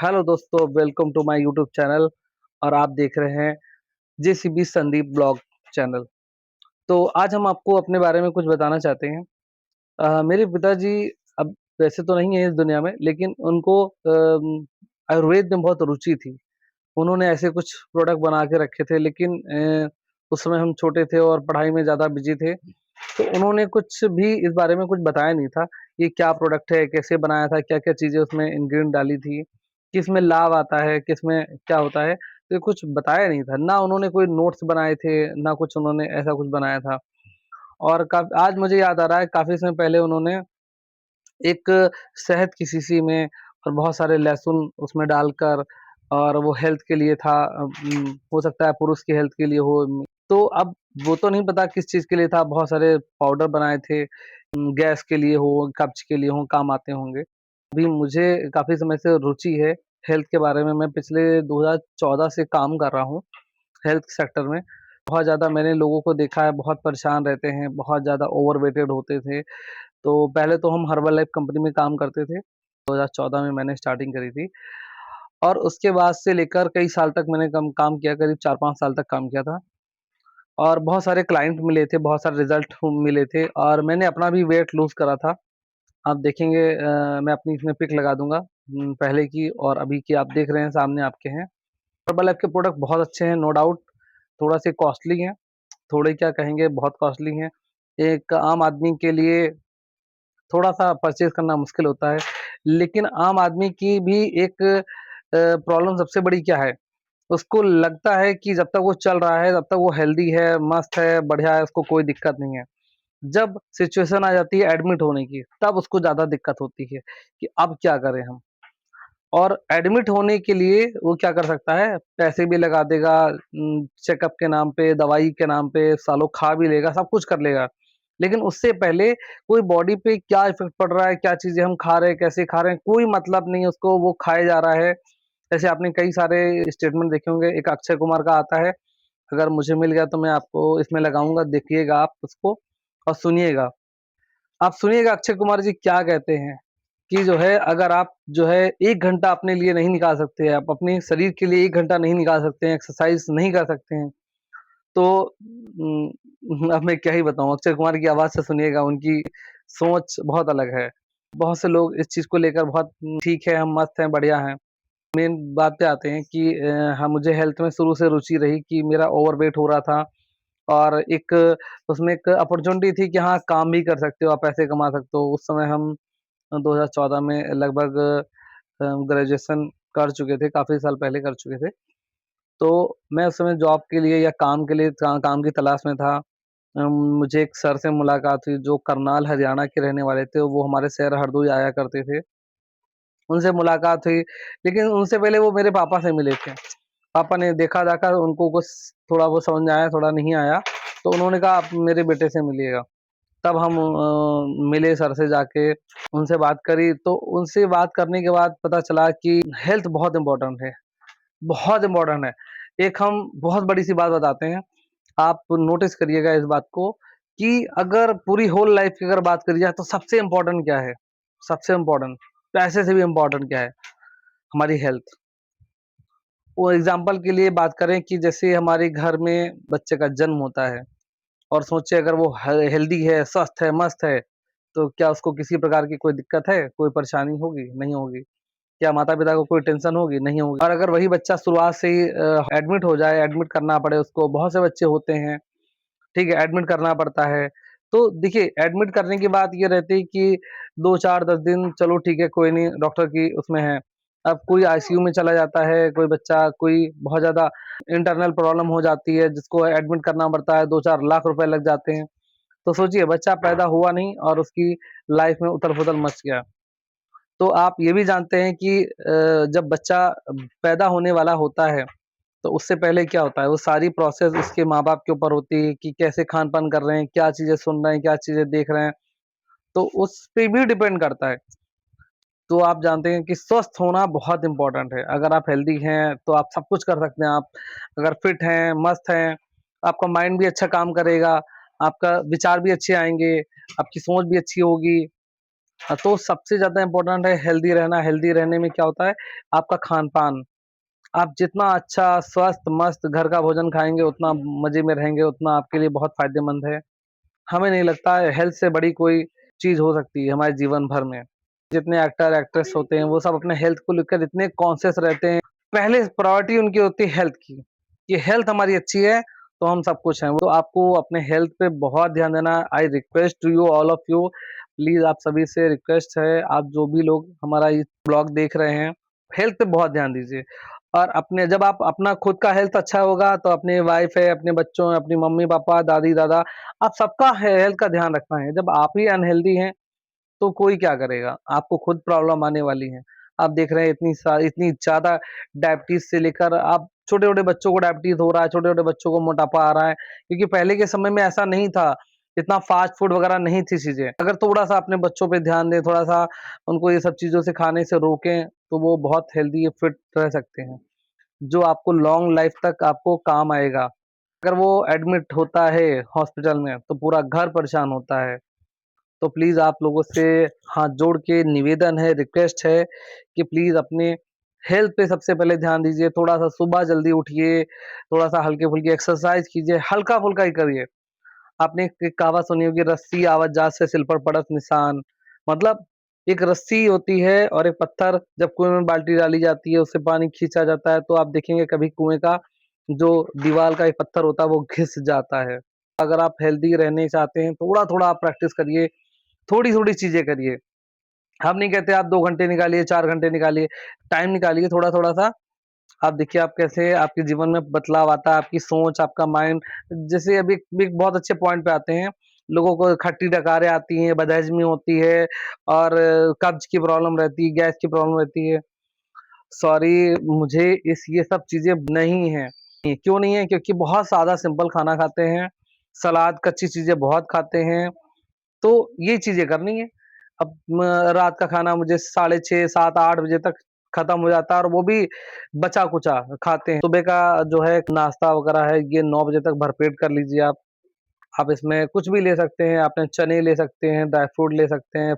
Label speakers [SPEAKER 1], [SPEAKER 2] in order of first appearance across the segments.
[SPEAKER 1] Hello दोस्तों, welcome to my YouTube channel. और आप देख रहे हैं जेसीबी संदीप ब्लॉग चैनल। तो आज हम आपको अपने बारे में कुछ बताना चाहते हैं। मेरे पिताजी अब वैसे तो नहीं है इस दुनिया में, लेकिन उनको आयुर्वेद में बहुत रुचि थी। उन्होंने ऐसे कुछ प्रोडक्ट बना के रखे थे, लेकिन उस समय हम छोटे थे और पढ़ाई में ज़्यादा बिजी थे, तो उन्होंने कुछ भी इस बारे में कुछ बताया नहीं था। ये क्या प्रोडक्ट है, कैसे बनाया था, क्या-क्या चीज़ें उसमें इंग्रीडिएंट डाली थी, किसमें लाभ आता है, किसमें क्या होता है, तो ये कुछ बताया नहीं था। ना उन्होंने कोई नोट्स बनाए थे, ना कुछ उन्होंने ऐसा कुछ बनाया था। और काफ़ आज मुझे याद आ रहा है, काफ़ी समय पहले उन्होंने एक शहद की शीशी में और बहुत सारे लहसुन उसमें डालकर, और वो हेल्थ के लिए था। हो सकता है पुरुष की हेल्थ के लिए हो। तो अब वो तो नहीं पता किस चीज़ के लिए था, बहुत सारे पाउडर बनाए थे, गैस के लिए हो, कब्ज़ के लिए हो, काम आते होंगे। अभी मुझे काफ़ी समय से रुचि है हेल्थ के बारे में। मैं पिछले 2014 से काम कर रहा हूँ हेल्थ सेक्टर में। बहुत ज़्यादा मैंने लोगों को देखा है, बहुत परेशान रहते हैं, बहुत ज़्यादा ओवरवेटेड होते थे। तो पहले तो हम हर्बल लाइफ कंपनी में काम करते थे, 2014 में मैंने स्टार्टिंग करी थी। और उसके बाद से लेकर कई साल तक मैंने काम किया, करीब 4-5 साल तक काम किया था। और बहुत सारे क्लाइंट मिले थे, बहुत सारे रिज़ल्ट मिले थे, और मैंने अपना भी वेट लूज़ करा था। आप देखेंगे, मैं अपनी इसमें पिक लगा दूँगा पहले की और अभी की। आप देख रहे हैं, सामने आपके हैं। हर्बल लाइफ के प्रोडक्ट बहुत अच्छे हैं, नो डाउट। थोड़ा-से कॉस्टली हैं, थोड़े क्या कहेंगे, बहुत कॉस्टली हैं। एक आम आदमी के लिए थोड़ा-सा परचेज़ करना मुश्किल होता है। लेकिन आम आदमी की भी एक प्रॉब्लम सबसे बड़ी क्या है, उसको लगता है कि जब तक वो चल रहा है, तब तक वो हेल्दी है, मस्त है, बढ़िया है, उसको कोई दिक्कत नहीं है। जब सिचुएशन आ जाती है एडमिट होने की, तब उसको ज़्यादा दिक्कत होती है कि अब क्या करें हम? और एडमिट होने के लिए वो क्या कर सकता है, पैसे भी लगा देगा, चेकअप के नाम पे, दवाई के नाम पे, सालों खा भी लेगा, सब कुछ कर लेगा। लेकिन उससे पहले कोई बॉडी पे क्या इफ़ेक्ट पड़ रहा है, क्या चीज़ें हम खा रहे हैं, कैसे खा रहे हैं, कोई मतलब नहीं है उसको, वो खाए जा रहा है। जैसे आपने कई सारे स्टेटमेंट देखे होंगे, एक अक्षय कुमार का आता है, अगर मुझे मिल गया तो मैं आपको इसमें लगाऊँगा, देखिएगा आप उसको और सुनिएगा। आप सुनिएगा अक्षय कुमार जी क्या कहते हैं कि जो है, अगर आप जो है 1 घंटा अपने लिए नहीं निकाल सकते, आप अपने शरीर के लिए 1 घंटा नहीं निकाल सकते हैं, एक्सरसाइज़ नहीं कर सकते हैं, तो अब मैं क्या ही बताऊँ। अक्षय कुमार की आवाज़ से सुनिएगा, उनकी सोच बहुत अलग है। बहुत से लोग इस चीज़ को लेकर बहुत ठीक है, हम मस्त हैं, बढ़िया हैं। मेन बात पे आते हैं कि हाँ, मुझे हेल्थ में शुरू से रुचि रही कि मेरा ओवरवेट हो रहा था, और एक उसमें एक अपॉर्च्युनिटी थी कि हाँ, काम भी कर सकते हो, आप पैसे कमा सकते हो। उस समय हम 2014 में लगभग ग्रेजुएशन कर चुके थे, काफ़ी साल पहले कर चुके थे। तो मैं उस समय जॉब के लिए या काम के लिए काम की तलाश में था। मुझे एक सर से मुलाकात हुई जो करनाल हरियाणा के रहने वाले थे, वो हमारे शहर हरदोई आया करते थे। उनसे मुलाकात हुई, लेकिन उनसे पहले वो मेरे पापा से मिले थे। पापा ने देखा-दाखा, उनको कुछ थोड़ा बहुत समझ में आया, थोड़ा नहीं आया, तो उन्होंने कहा आप मेरे बेटे से मिलिएगा। तब हम मिले सर से जाके, उनसे बात करी, तो उनसे बात करने के बाद पता चला कि हेल्थ बहुत इम्पोर्टेंट है, बहुत इम्पोर्टेंट है। एक हम बहुत बड़ी-सी बात बताते हैं, आप नोटिस करिएगा इस बात को कि अगर पूरी होल लाइफ़ की अगर बात करी जाए तो सबसे इम्पोर्टेंट क्या है? सबसे इम्पोर्टेंट, पैसे से भी इम्पोर्टेंट क्या है? हमारी हेल्थ। वो एग्ज़ाम्पल के लिए बात करें कि जैसे हमारे घर में बच्चे का जन्म होता है, और सोचिए अगर वो हेल्दी है, स्वस्थ है, मस्त है, तो क्या उसको किसी प्रकार की कोई दिक्कत है? कोई परेशानी होगी? नहीं होगी। क्या माता-पिता को कोई टेंशन होगी? नहीं होगी। और अगर वही बच्चा शुरुआत से ही एडमिट हो जाए, एडमिट करना पड़े उसको, बहुत से बच्चे होते हैं, ठीक है? एडमिट करना पड़ता है। तो देखिए, एडमिट करने की बात ये रहती है कि 2, 4, 10 दिन चलो ठीक है, कोई नहीं, डॉक्टर की उसमें है। अब कोई आईसीयू में चला जाता है, कोई बच्चा, कोई बहुत ज़्यादा इंटरनल प्रॉब्लम हो जाती है, जिसको एडमिट करना पड़ता है, 2-4 लाख रुपए लग जाते हैं। तो सोचिए, बच्चा पैदा हुआ नहीं और उसकी लाइफ में उथल-पुथल मच गया। तो आप ये भी जानते हैं कि जब बच्चा पैदा होने वाला होता है, तो उससे पहले क्या होता है, वो सारी प्रोसेस उसके माँ-बाप के ऊपर होती है कि कैसे खान-पान कर रहे हैं, क्या चीज़ें सुन रहे हैं, क्या चीज़ें देख रहे हैं, तो उस पे भी डिपेंड करता है। तो आप जानते हैं कि स्वस्थ होना बहुत इम्पोर्टेंट है। अगर आप हेल्दी हैं, तो आप सब कुछ कर सकते हैं। आप अगर फिट हैं, मस्त हैं, आपका माइंड भी अच्छा काम करेगा, आपका विचार भी अच्छे आएँगे, आपकी सोच भी अच्छी होगी। तो सबसे ज़्यादा इम्पोर्टेंट है हेल्दी रहना। हेल्दी रहने में क्या होता है, आपका खान-पान। आप जितना अच्छा स्वस्थ मस्त घर का भोजन खाएँगे, उतना मज़े में रहेंगे, उतना आपके लिए बहुत फ़ायदेमंद है। हमें नहीं लगता है हेल्थ से बड़ी कोई चीज़ हो सकती है हमारे जीवन भर में। जितने एक्टर एक्ट्रेस होते हैं वो सब अपने हेल्थ को लेकर इतने कॉन्शियस रहते हैं। पहले प्रायोरिटी उनकी होती है हेल्थ की, कि हेल्थ हमारी अच्छी है तो हम सब कुछ हैं। तो आपको अपने हेल्थ पे बहुत ध्यान देना। I request to you all of you, please आप सभी से रिक्वेस्ट है, आप जो भी लोग हमारा ये ब्लॉग देख रहे हैं, हेल्थ पे बहुत ध्यान दीजिए। और अपने जब आप अपना खुद का हेल्थ अच्छा होगा तो अपनी वाइफ है, अपने बच्चों है, अपनी मम्मी-पापा, दादी-दादा, आप सबका हेल्थ का ध्यान रखना है। जब आप ही अनहेल्दी हैं तो कोई क्या करेगा? आपको खुद प्रॉब्लम आने वाली है। आप देख रहे हैं इतनी ज़्यादा डायबिटीज़ से लेकर आप छोटे-छोटे बच्चों को डायबिटीज़ हो रहा है, छोटे-छोटे बच्चों को मोटापा आ रहा है, क्योंकि पहले के समय में ऐसा नहीं था, इतना फ़ास्ट फूड वगैरह नहीं थी चीज़ें। अगर थोड़ा-सा अपने बच्चों पे ध्यान दें, थोड़ा-सा उनको ये सब चीज़ों से खाने से रोकें, तो वो बहुत हेल्दी फिट रह सकते हैं, जो आपको लॉन्ग लाइफ़ तक आपको काम आएगा। अगर वो एडमिट होता है हॉस्पिटल में, तो पूरा घर परेशान होता है। तो प्लीज़ आप लोगों से हाथ जोड़ के निवेदन है, रिक्वेस्ट है कि प्लीज़ अपने हेल्थ पे सबसे पहले ध्यान दीजिए। थोड़ा-सा सुबह जल्दी उठिए, थोड़ा-सा हल्के-फुल्के एक्सरसाइज़ कीजिए, हल्का-फुल्का ही करिए। आपने एक कहावत सुनी होगी, रस्सी आवत जात से सिल पर पड़त निशान। मतलब एक रस्सी होती है और एक पत्थर जब कुएँ में बाल्टी डाली जाती है, उससे पानी खींचा जाता है, तो आप देखेंगे कभी कुएँ का जो दीवार का एक पत्थर होता है, वो घिस जाता है। अगर आप हेल्दी रहने चाहते हैं, थोड़ा-थोड़ा आप प्रैक्टिस करिए, थोड़ी-थोड़ी चीज़ें करिए। हम नहीं कहते आप 2 घंटे निकालिए, 4 घंटे निकालिए, टाइम निकालिए थोड़ा-थोड़ा सा। आप देखिए आप कैसे आपके जीवन में बदलाव आता है, आपकी सोच, आपका माइंड। जैसे अभी भी एक बहुत अच्छे पॉइंट पे आते हैं, लोगों को खट्टी डकारें आती हैं, बदहज़मी होती है और कब्ज़ की प्रॉब्लम रहती है, गैस की प्रॉब्लम रहती है। सॉरी, मुझे इस ये सब चीज़ें नहीं हैं। क्यों नहीं है? क्योंकि बहुत सादा सिंपल खाना खाते हैं, सलाद, कच्ची चीज़ें बहुत खाते हैं। तो ये चीज़ें करनी है। अब म रात का खाना मुझे साढ़े 6, 7, 8 बजे तक खत्म हो जाता है और वो भी बचा-कुचा खाते हैं। सुबह का जो है नाश्ता वगैरह है, ये 9 बजे तक भरपेट कर लीजिए आप। आप इसमें कुछ भी ले सकते हैं, आपने चने ले सकते हैं, ड्राई फ्रूट ले सकते हैं,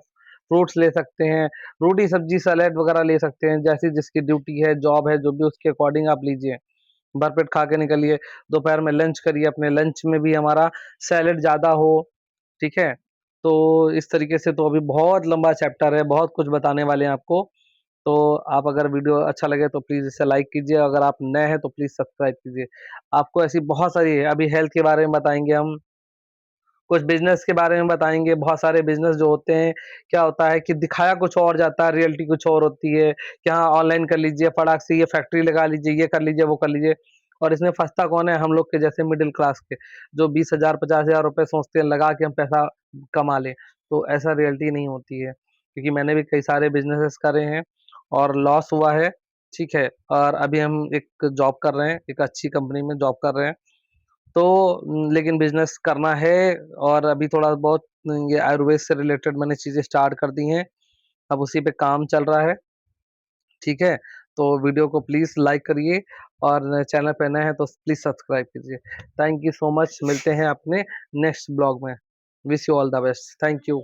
[SPEAKER 1] फ्रूट्स ले सकते हैं, रोटी, सब्ज़ी, सैलेड वगैरह ले सकते हैं। जैसी जिसकी ड्यूटी है, जॉब है, जो भी उसके अकॉर्डिंग आप लीजिए। भरपेट खा के निकलिए। दोपहर में लंच करिए, अपने लंच में भी हमारा सैलेड ज़्यादा हो, ठीक है? तो इस तरीके से तो अभी बहुत लंबा चैप्टर है, बहुत कुछ बताने वाले हैं आपको। तो आप अगर वीडियो अच्छा लगे तो प्लीज़ इसे लाइक कीजिए, अगर आप नए हैं तो प्लीज़ सब्सक्राइब कीजिए। आपको ऐसी बहुत सारी अभी हेल्थ के बारे में बताएँगे हम, कुछ बिज़नेस के बारे में बताएँगे, बहुत सारे बिज़नेस जो होते हैं, क्या होता है कि दिखाया कुछ और जाता है, रियलिटी कुछ और होती है, कि हाँ, ऑनलाइन कर लीजिए, फटाक से ये फैक्ट्री लगा लीजिए, ये कर लीजिए, वो कर लीजिए। और इसमें फँसता कौन है? हम लोग के जैसे मिडल क्लास के, जो 20,000 50,000 रुपए सोचते हैं लगा के हम पैसा कमा लें, तो ऐसा रियलिटी नहीं होती है। क्योंकि मैंने भी कई सारे बिज़नेसेस करे हैं और लॉस हुआ है, ठीक है? और अभी हम एक जॉब कर रहे हैं, एक अच्छी कंपनी में जॉब कर रहे हैं। तो लेकिन बिज़नेस करना है और अभी थोड़ा बहुत ये आयुर्वेद से रिलेटेड मैंने चीज़ें स्टार्ट कर दी हैं। अब उसी पे काम चल रहा है, ठीक है? तो वीडियो को प्लीज़ लाइक करिए और चैनल पे नए हैं तो प्लीज़ सब्सक्राइब कीजिए। थैंक यू सो मच, मिलते हैं अपने नेक्स्ट ब्लॉग में। Wish you all the best. Thank you.